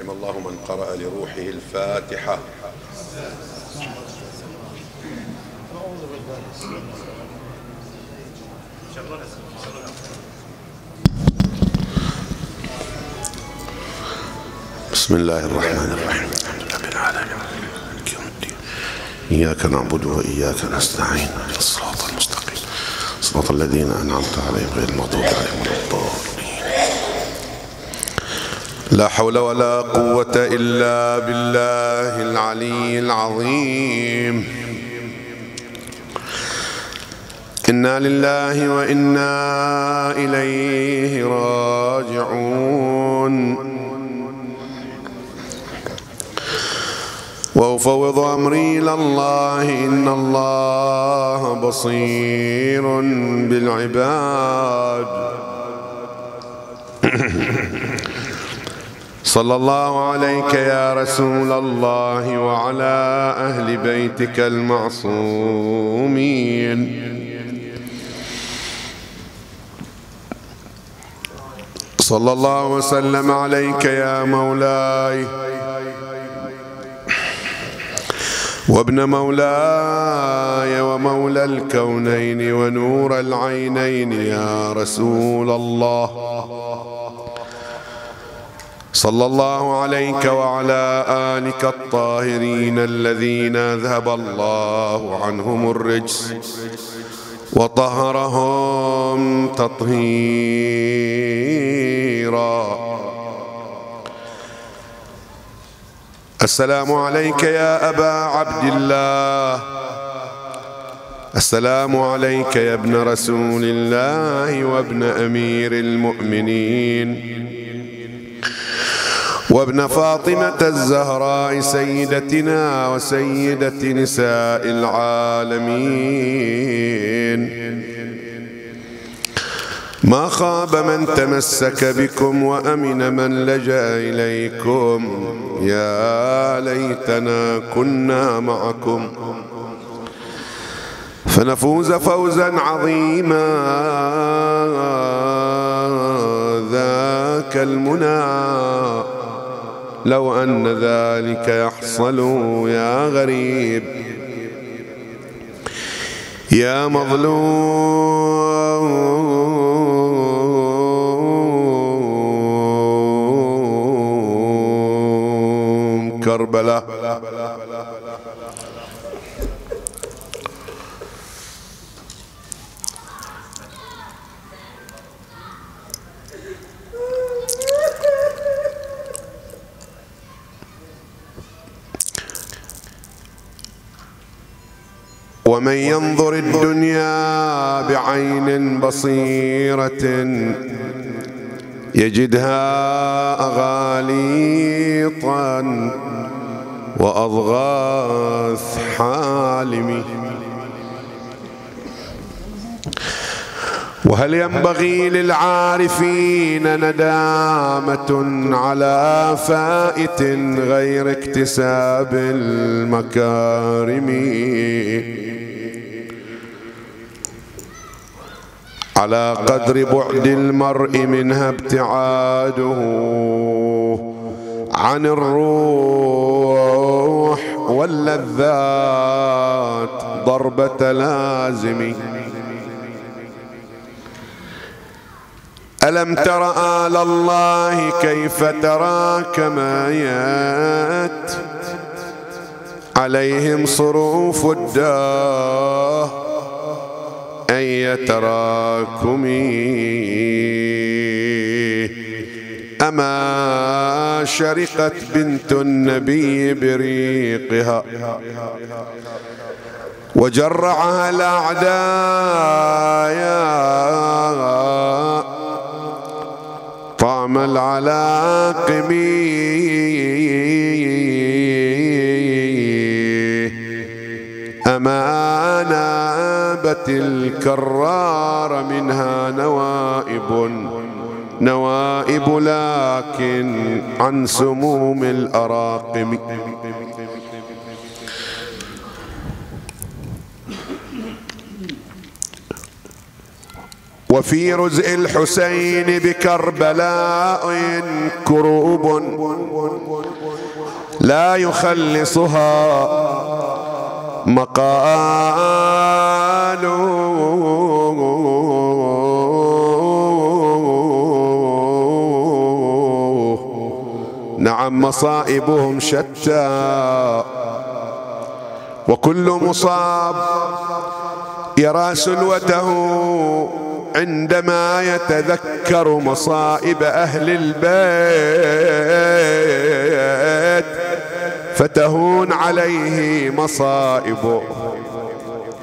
رحم الله من قرأ لروحه الفاتحة. بسم الله الرحمن الرحيم. الحمد لله رب العالمين مالك يوم الدين. إياك نعبد وإياك نستعين. الصراط المستقيم صراط الذين أنعمت عليهم غير المغضوب عليهم ولا الضالين. لا حول ولا قوة إلا بالله العلي العظيم. إنا لله وإنا إليه راجعون. وأفوض أمري إلى الله إن الله بصير بالعباد. صلى الله عليك يا رسول الله وعلى أهل بيتك المعصومين. صلى الله وسلم عليك يا مولاي وابن مولاي ومولى الكونين ونور العينين يا رسول الله. صلى الله عليك وعلى آلك الطاهرين الذين أذهب الله عنهم الرجس وطهرهم تطهيرا. السلام عليك يا أبا عبد الله. السلام عليك يا ابن رسول الله وابن أمير المؤمنين وابن فاطمة الزهراء سيدتنا وسيدة نساء العالمين. ما خاب من تمسك بكم وأمن من لجأ إليكم. يا ليتنا كنا معكم فنفوز فوزا عظيما. ذاك المنى لو أن ذلك يحصل يا غريب يا مظلوم كربلاء. ومن ينظر الدنيا بعين بصيرة يجدها أغاليطا وأضغاث حالم. وهل ينبغي للعارفين ندامة على فائت غير اكتساب المكارم؟ على قدر بعد المرء منها ابتعاده عن الروح واللذات ضربة لازم. ألم تر آل الله كيف تراكمت عليهم صروف الداه أي تراكمي. أما شرقت بنت النبي بريقها وجرعها الأعداء طعم العلاقم. أما نابت الكرار منها نوائب لكن عن سموم الأراقم. وفي رزء الحسين بكربلاء كروب لا يخلصها مقال. نعم مصائبهم شتى، وكل مصاب يرى سلوته عندما يتذكر مصائب أهل البيت، فتهون عليه مصائبه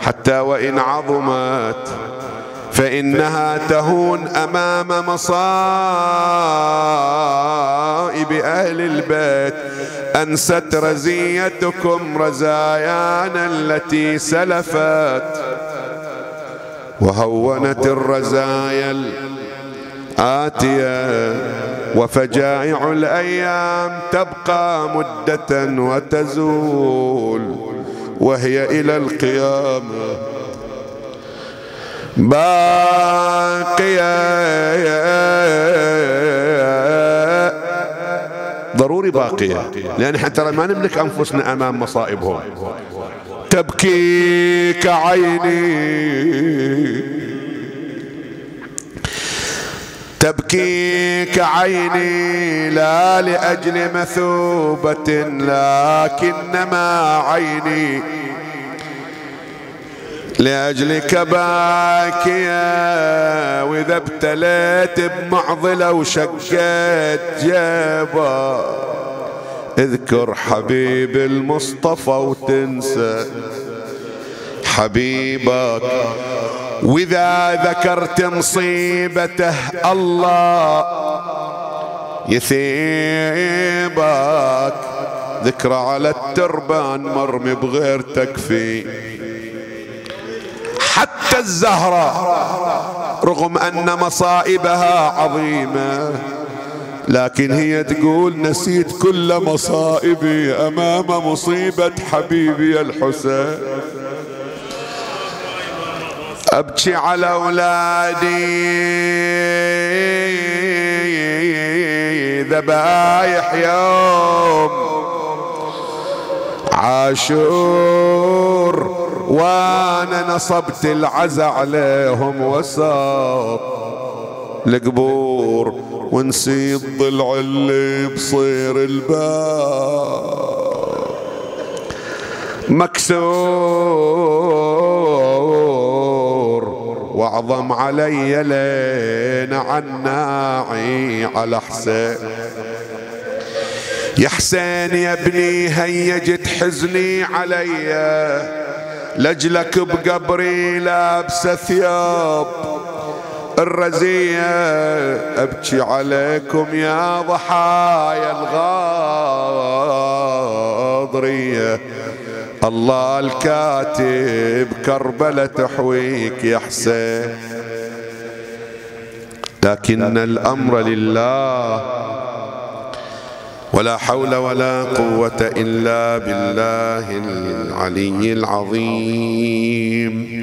حتى وإن عظمت فإنها تهون أمام مصائب أهل البيت. أنست رزيتكم رزايانا التي سلفت، وهونت الرزايا الآتية، وفجائع الأيام تبقى مدة وتزول، وهي إلى القيامة باقية. ضروري باقية، لأن حتى ما نملك أنفسنا أمام مصائبهم. تبكيك عيني، تبكيك عيني لا لأجل مثوبة، لكنما عيني لأجلك باكية. وإذا ابتليت بمعضلة وشقيت جيبه، اذكر حبيب المصطفى وتنسى حبيبك. وإذا ذكرت مصيبته الله يثيبك. ذكرى على التربان مرمي بغير تكفي. حتى الزهرة رغم أن مصائبها عظيمة، لكن هي تقول نسيت كل مصائبي أمام مصيبة حبيبي الحسين. أبكي على أولادي ذبايح يوم عاشور، وانا نصبت العزا عليهم وسط القبور، ونسيت ضلع اللي بصير الباب مكسور، واعظم علي لين عناعي على حسين. يا حسين يا ابني هيجت حزني علي، لجلك بقبري لابسه ثياب الرزية. أبكي عليكم يا ضحايا الغاضرية، الله الكاتب كربلة تحويك يا حسين. لكن الأمر لله، ولا حول ولا قوة إلا بالله العلي العظيم.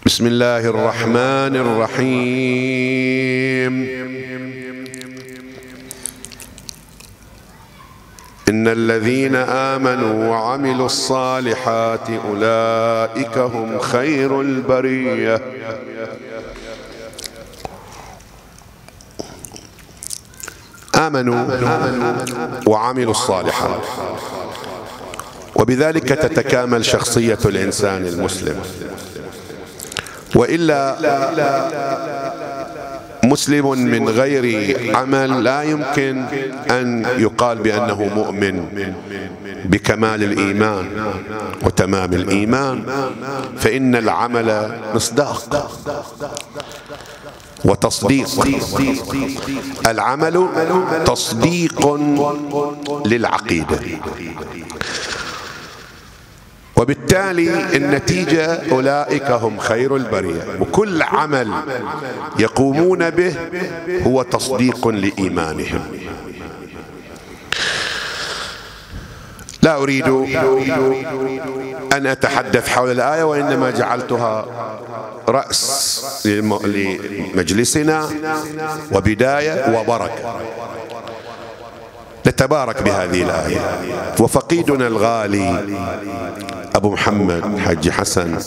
بسم الله الرحمن الرحيم. إن الذين آمنوا وعملوا الصالحات أولئك هم خير البرية. آمنوا وعملوا الصالحات، وبذلك تتكامل شخصية الإنسان المسلم. وإلا مسلم من غير عمل لا يمكن أن يقال بأنه مؤمن بكمال الإيمان وتمام الإيمان، فإن العمل مصداق وتصديق. العمل تصديق للعقيدة، وبالتالي النتيجة أولئك هم خير البرية. وكل عمل يقومون به هو تصديق لإيمانهم. لا أريد أن أتحدث حول الآية، وإنما جعلتها رأس لمجلسنا وبداية وبركة. نتبارك بهذه الآية. وفقيدنا الغالي أبو محمد حاج حسن،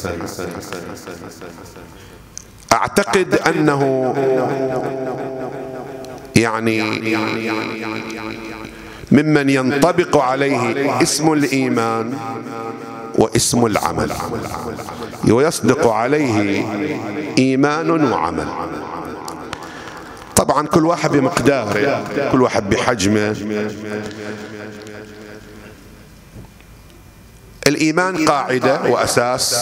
أعتقد أنه يعني ممن ينطبق عليه اسم الإيمان واسم العمل، ويصدق عليه إيمان وعمل. طبعا كل واحد بمقداره، كل واحد بحجمه. الإيمان قاعدة وأساس،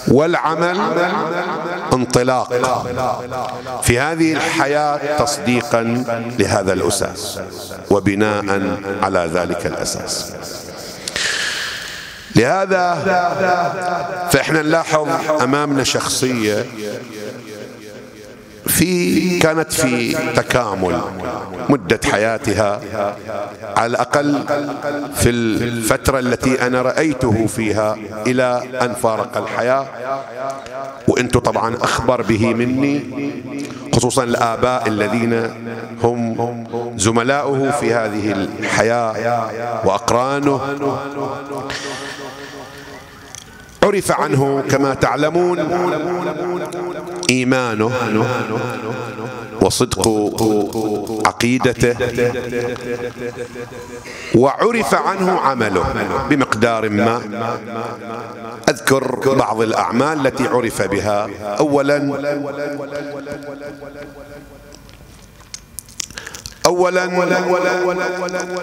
والعمل انطلاق في هذه الحياة تصديقا لهذا الأساس وبناء على ذلك الأساس. لهذا فإحنا نلاحظ أمامنا شخصية كانت في تكامل مدة حياتها، على الأقل في الفترة التي أنا رأيته فيها إلى أن فارق الحياة، وأنتم طبعا أخبر به مني، خصوصا الآباء الذين هم زملاؤه في هذه الحياة وأقرانه. عرف عنه كما تعلمون إيمانه وصدق عقيدته، وعرف عنه عمله بمقدار ما. أذكر بعض الأعمال التي عرف بها. أولا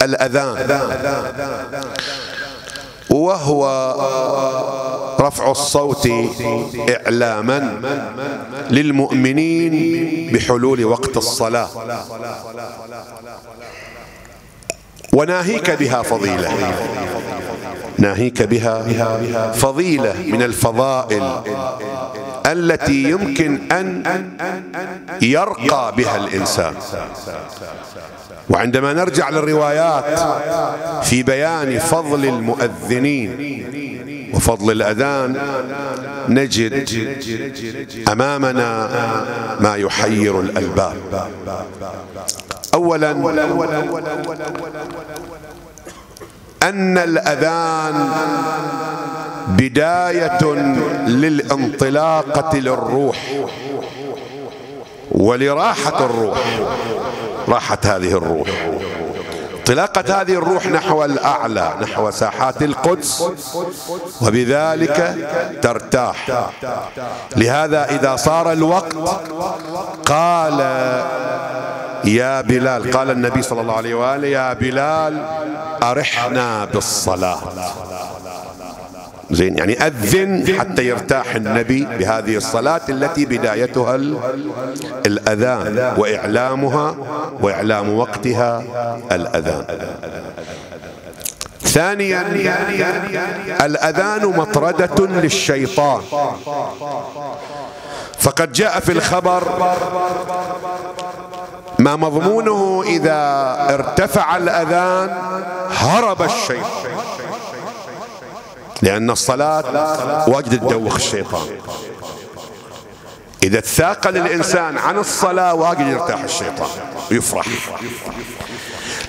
الأذان، وهو رفع الصوت إعلاما للمؤمنين بحلول وقت الصلاة، وناهيك بها فضيلة، ناهيك بها فضيلة من الفضائل التي يمكن أن يرقى بها الإنسان. وعندما نرجع للروايات في بيان فضل المؤذنين وفضل الأذان، نجد أمامنا ما يحير الألباب. أولا أن الأذان بداية للانطلاقة للروح ولراحة الروح، راحة هذه الروح، انطلاقة هذه الروح نحو الأعلى، نحو ساحات القدس، وبذلك ترتاح. لهذا إذا صار الوقت قال يا بلال، قال النبي صلى الله عليه وآله: يا بلال أرحنا بالصلاة. زين، يعني أذن حتى يرتاح النبي بهذه الصلاة التي بدايتها الأذان وإعلامها وإعلام وقتها الأذان. ثانيا الأذان مطردة للشيطان، فقد جاء في الخبر ما مضمونه: إذا ارتفع الأذان هرب الشيطان، لأن الصلاة واجد تدوخ الشيطان. إذا تثاقل الإنسان عن الصلاة واجد يرتاح الشيطان ويفرح.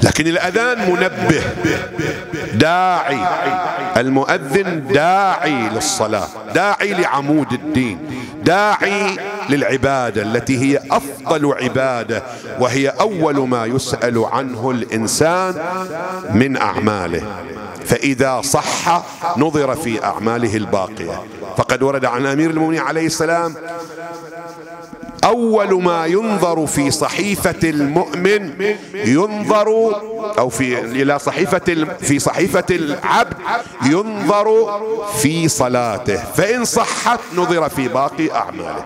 لكن الأذان منبه، داعي، المؤذن داعي للصلاة، داعي لعمود الدين، داعي للعبادة التي هي أفضل عبادة، وهي أول ما يسأل عنه الإنسان من أعماله. فإذا صح نظر في أعماله الباقية. فقد ورد عن أمير المؤمنين عليه السلام: أول ما ينظر في صحيفة المؤمن ينظر، أو في صحيفة العبد ينظر في صلاته، فإن صحت نظر في باقي أعماله.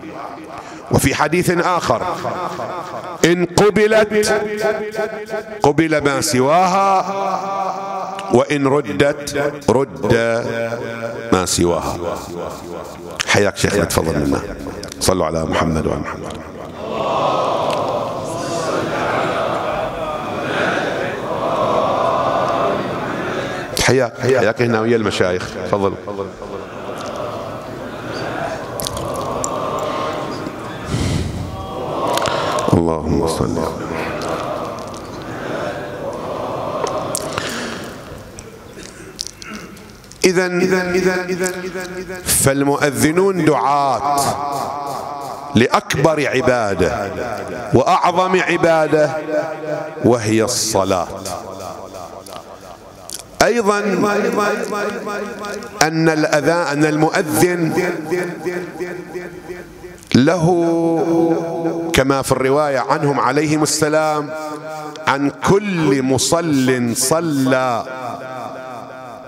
وفي حديث آخر: إن قبلت قبل ما سواها، وإن ردت رد ما سواها. حياك شيخنا، تفضل منا. صلوا على محمد وعلى محمد. حياك هنا ويا المشايخ. تفضل. اللهم صل. إذا فالمؤذنون دعاة لأكبر عبادة وأعظم عبادة وهي الصلاة. أيضا أن المؤذن له كما في الرواية عنهم عليهم السلام عن كل مصل صلى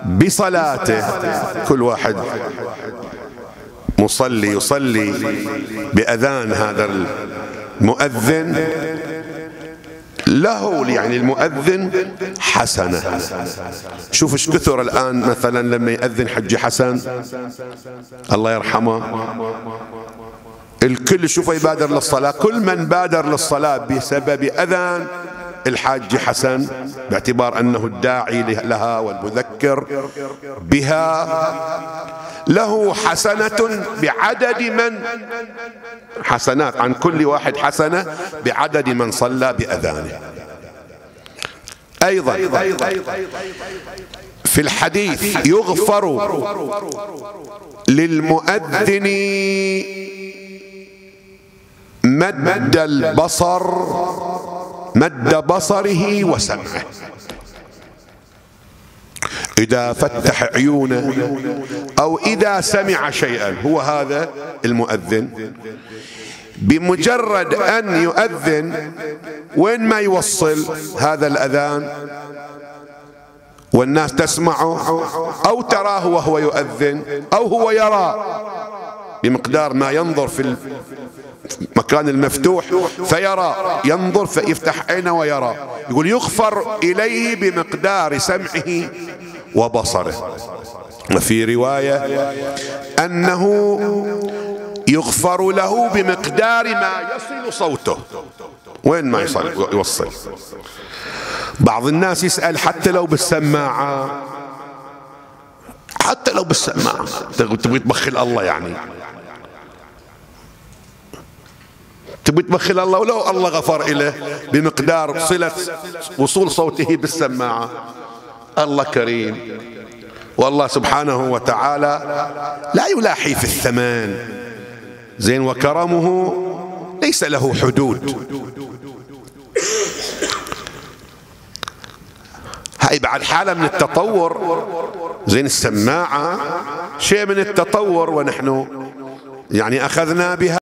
بصلاته، كل واحد مصلي يصلي بأذان هذا المؤذن له، يعني المؤذن حسنة. شوف ايش كثر الآن مثلا لما يأذن حجي حسن الله يرحمه، الكل شوفه يبادر للصلاة. كل من بادر للصلاة بسبب أذان الحاج حسن باعتبار أنه الداعي لها والمذكر بها له حسنة بعدد من حسنات، عن كل واحد حسنة بعدد من صلى بأذانه. أيضا في الحديث يغفر للمؤذن مد البصر، مد بصره وسمعه، إذا فتح عيونه أو إذا سمع شيئا. هو هذا المؤذن بمجرد أن يؤذن وين ما يوصل هذا الأذان والناس تسمعه أو تراه وهو يؤذن أو هو يرى بمقدار ما ينظر في المكان المفتوح فيرى، ينظر فيفتح عينه ويرى. يقول يغفر إليه بمقدار سمعه وبصره. وفي رواية أنه يغفر له بمقدار ما يصل صوته، وين ما يوصل. بعض الناس يسأل حتى لو بالسماعة، حتى لو بالسماعة تبغي تبخل الله، يعني تبغي تبخل الله ولو الله غفر إليه بمقدار صلة وصول صوته بالسماعة. الله كريم، والله سبحانه وتعالى لا يلاحي في الثمن، زين، وكرمه ليس له حدود. هاي بعد حالة من التطور، زين، السماعة شيء من التطور ونحن يعني أخذنا بها